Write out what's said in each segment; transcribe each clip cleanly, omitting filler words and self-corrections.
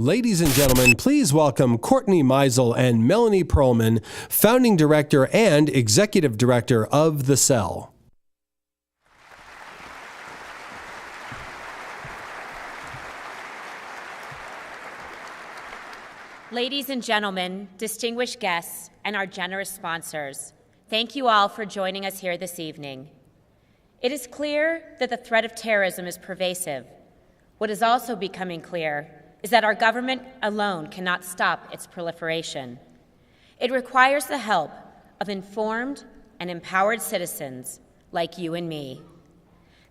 Ladies and gentlemen, please welcome Courtney Meisel and Melanie Perlman, founding director and executive director of The Cell. Ladies and gentlemen, distinguished guests, and our generous sponsors, thank you all for joining us here this evening. It is clear that the threat of terrorism is pervasive. What is also becoming clear is that our government alone cannot stop its proliferation. It requires the help of informed and empowered citizens like you and me.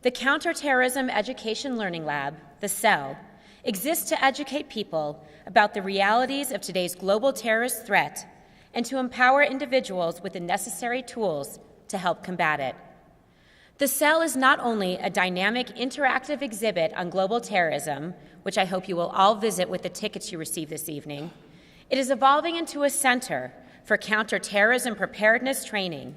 The Counterterrorism Education Learning Lab, the CEL, exists to educate people about the realities of today's global terrorist threat and to empower individuals with the necessary tools to help combat it. The CEL is not only a dynamic, interactive exhibit on global terrorism, which I hope you will all visit with the tickets you receive this evening, it is evolving into a center for counterterrorism preparedness training.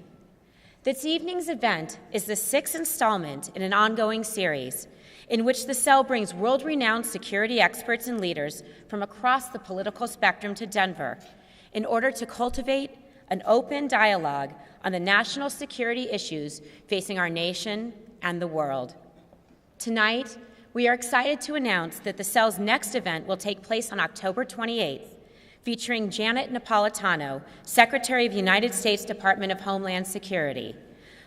This evening's event is the sixth installment in an ongoing series in which the CEL brings world-renowned security experts and leaders from across the political spectrum to Denver in order to cultivate an open dialogue on the national security issues facing our nation and the world. Tonight, we are excited to announce that the CEL's next event will take place on October 28th, featuring Janet Napolitano, Secretary of the United States Department of Homeland Security,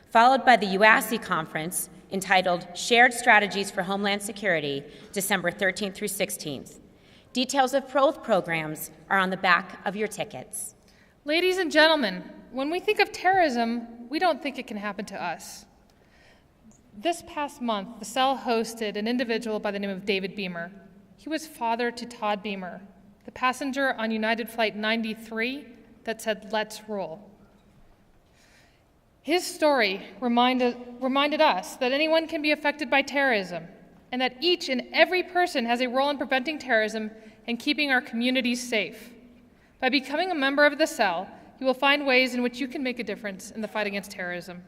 followed by the UASI conference entitled Shared Strategies for Homeland Security, December 13th through 16th. Details of both programs are on the back of your tickets. Ladies and gentlemen, when we think of terrorism, we don't think it can happen to us. This past month, the CEL hosted an individual by the name of David Beamer. He was father to Todd Beamer, the passenger on United Flight 93 that said, "Let's roll." His story reminded us that anyone can be affected by terrorism and that each and every person has a role in preventing terrorism and keeping our communities safe. By becoming a member of the CEL, you will find ways in which you can make a difference in the fight against terrorism.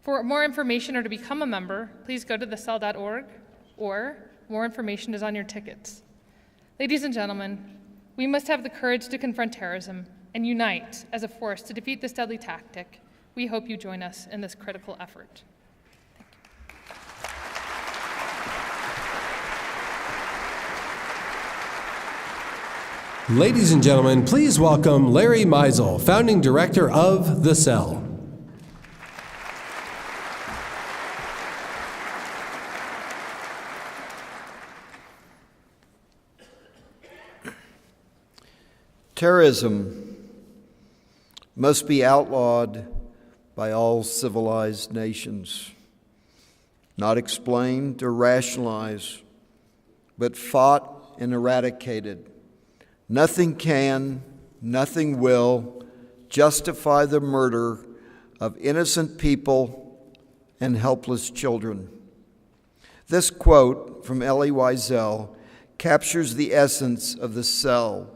For more information or to become a member, please go to thecell.org, or more information is on your tickets. Ladies and gentlemen, we must have the courage to confront terrorism and unite as a force to defeat this deadly tactic. We hope you join us in this critical effort. Ladies and gentlemen, please welcome Larry Meisel, founding director of The Cell. Terrorism must be outlawed by all civilized nations, not explained or rationalized, but fought and eradicated. Nothing can, nothing will justify the murder of innocent people and helpless children. This quote from Elie Wiesel captures the essence of the CEL.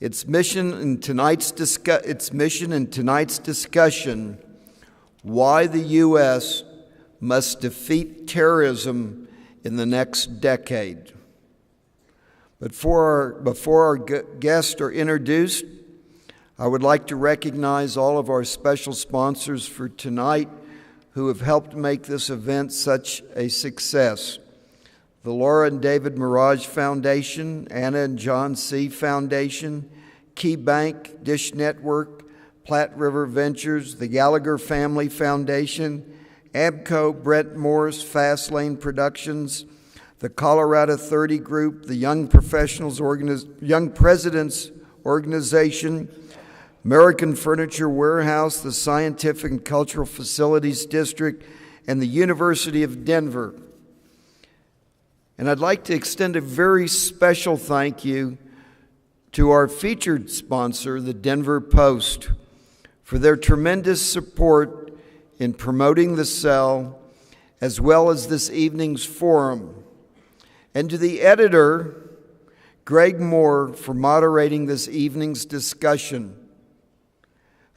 Its mission in tonight's discussion, why the U.S. must defeat terrorism in the next decade. But before our guests are introduced, I would like to recognize all of our special sponsors for tonight who have helped make this event such a success. The Laura and David Mirage Foundation, Anna and John C. Foundation, Key Bank, Dish Network, Platte River Ventures, the Gallagher Family Foundation, ABCO, Brett Morris, Fast Lane Productions, the Colorado 30 Group, the Young Presidents Organization, American Furniture Warehouse, the Scientific and Cultural Facilities District, and the University of Denver. And I'd like to extend a very special thank you to our featured sponsor, the Denver Post, for their tremendous support in promoting the CEL, as well as this evening's forum, and to the editor, Greg Moore, for moderating this evening's discussion.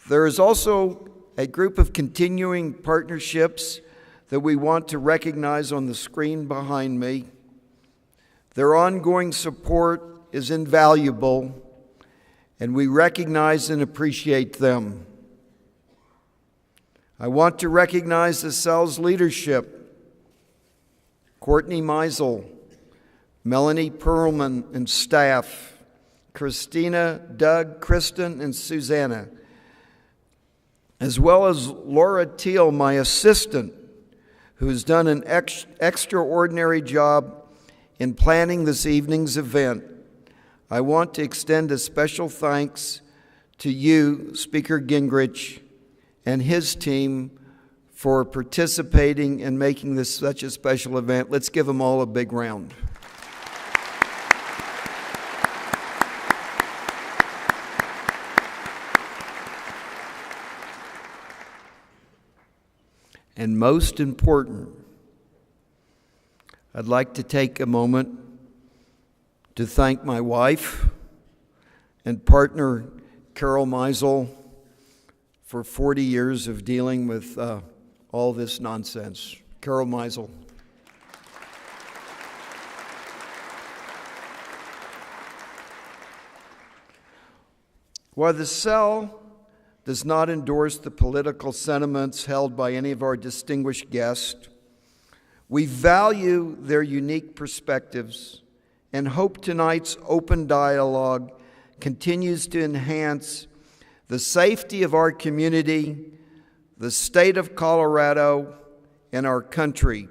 There is also a group of continuing partnerships that we want to recognize on the screen behind me. Their ongoing support is invaluable, and we recognize and appreciate them. I want to recognize the cell's leadership: Courtney Meisel, Melanie Perlman and staff, Christina, Doug, Kristen, and Susanna, as well as Laura Teal, my assistant, who has done an extraordinary job in planning this evening's event. I want to extend a special thanks to you, Speaker Gingrich, and his team for participating and making this such a special event. Let's give them all a big round. And most important, I'd like to take a moment to thank my wife and partner, Carol Meisel, for 40 years of dealing with all this nonsense. Carol Meisel. While the cell does not endorse the political sentiments held by any of our distinguished guests, we value their unique perspectives and hope tonight's open dialogue continues to enhance the safety of our community, the state of Colorado, and our country.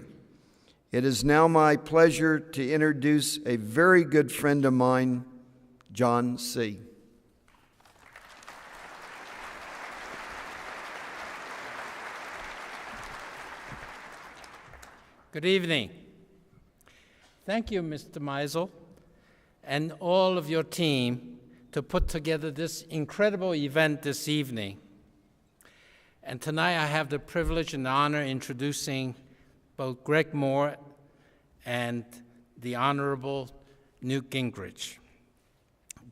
It is now my pleasure to introduce a very good friend of mine, John C. Good evening. Thank you, Mr. Meisel, and all of your team to put together this incredible event this evening. And tonight I have the privilege and honor introducing both Greg Moore and the Honorable Newt Gingrich.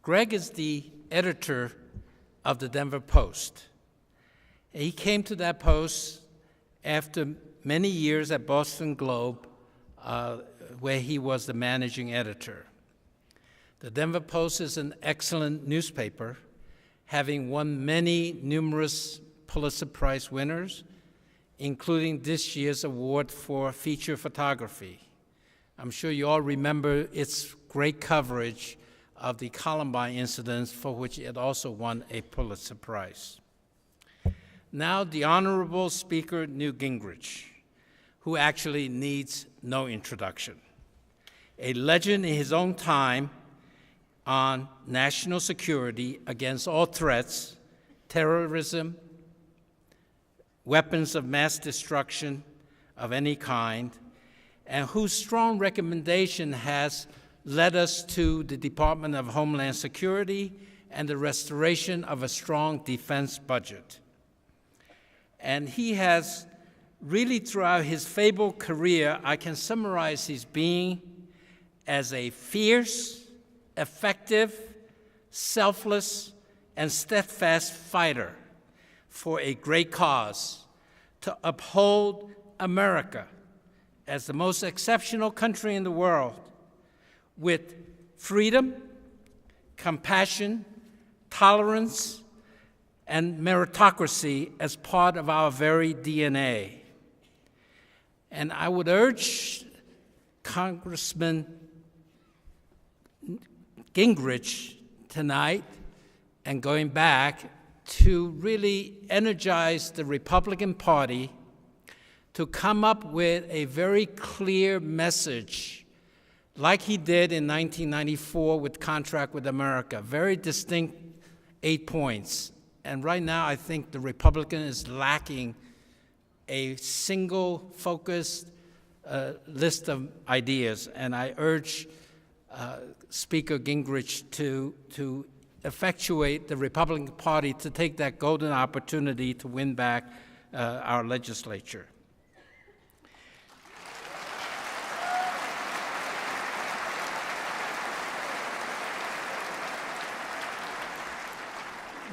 Greg is the editor of the Denver Post. He came to that post after many years at Boston Globe, where he was the managing editor. The Denver Post is an excellent newspaper, having won many numerous Pulitzer Prize winners, including this year's award for feature photography. I'm sure you all remember its great coverage of the Columbine incidents, for which it also won a Pulitzer Prize. Now, the Honorable Speaker Newt Gingrich, who actually needs no introduction. A legend in his own time on national security against all threats, terrorism, weapons of mass destruction of any kind, and whose strong recommendation has led us to the Department of Homeland Security and the restoration of a strong defense budget. And he has really, throughout his fabled career, I can summarize his being as a fierce, effective, selfless, and steadfast fighter for a great cause, to uphold America as the most exceptional country in the world, with freedom, compassion, tolerance, and meritocracy as part of our very DNA. And I would urge Congressman Gingrich tonight and going back to really energize the Republican Party to come up with a very clear message, like he did in 1994 with Contract with America, very distinct 8 points. And right now, I think the Republican is lacking a single focused list of ideas. And I urge Speaker Gingrich to effectuate the Republican Party to take that golden opportunity to win back our legislature.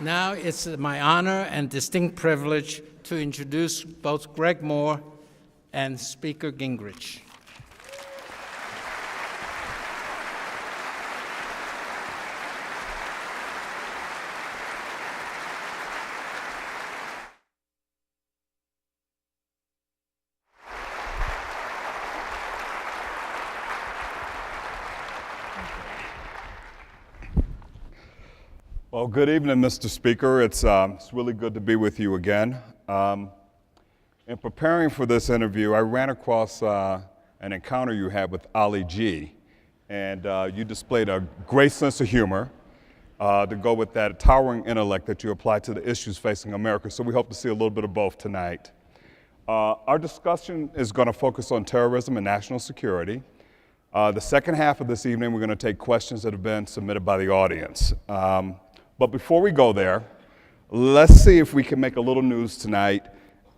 Now it's my honor and distinct privilege to introduce both Greg Moore and Speaker Gingrich. Well, good evening, Mr. Speaker. It's really good to be with you again. In preparing for this interview, I ran across an encounter you had with Ali G, and you displayed a great sense of humor to go with that towering intellect that you apply to the issues facing America. So we hope to see a little bit of both tonight. Our discussion is going to focus on terrorism and national security. The second half of this evening, we're going to take questions that have been submitted by the audience. But before we go there, let's see if we can make a little news tonight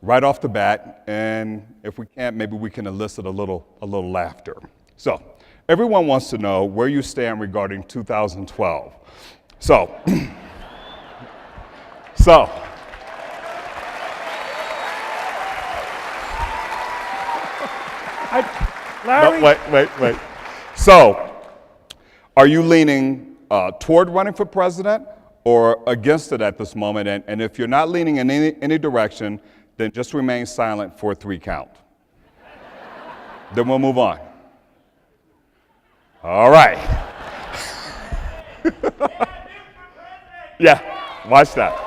right off the bat, and if we can't, maybe we can elicit a little laughter. So, everyone wants to know where you stand regarding 2012. So, Larry? No, wait. So, are you leaning toward running for president or against it at this moment? And if you're not leaning in any direction, then just remain silent for a 3 count. Then we'll move on. All right. Yeah, watch that.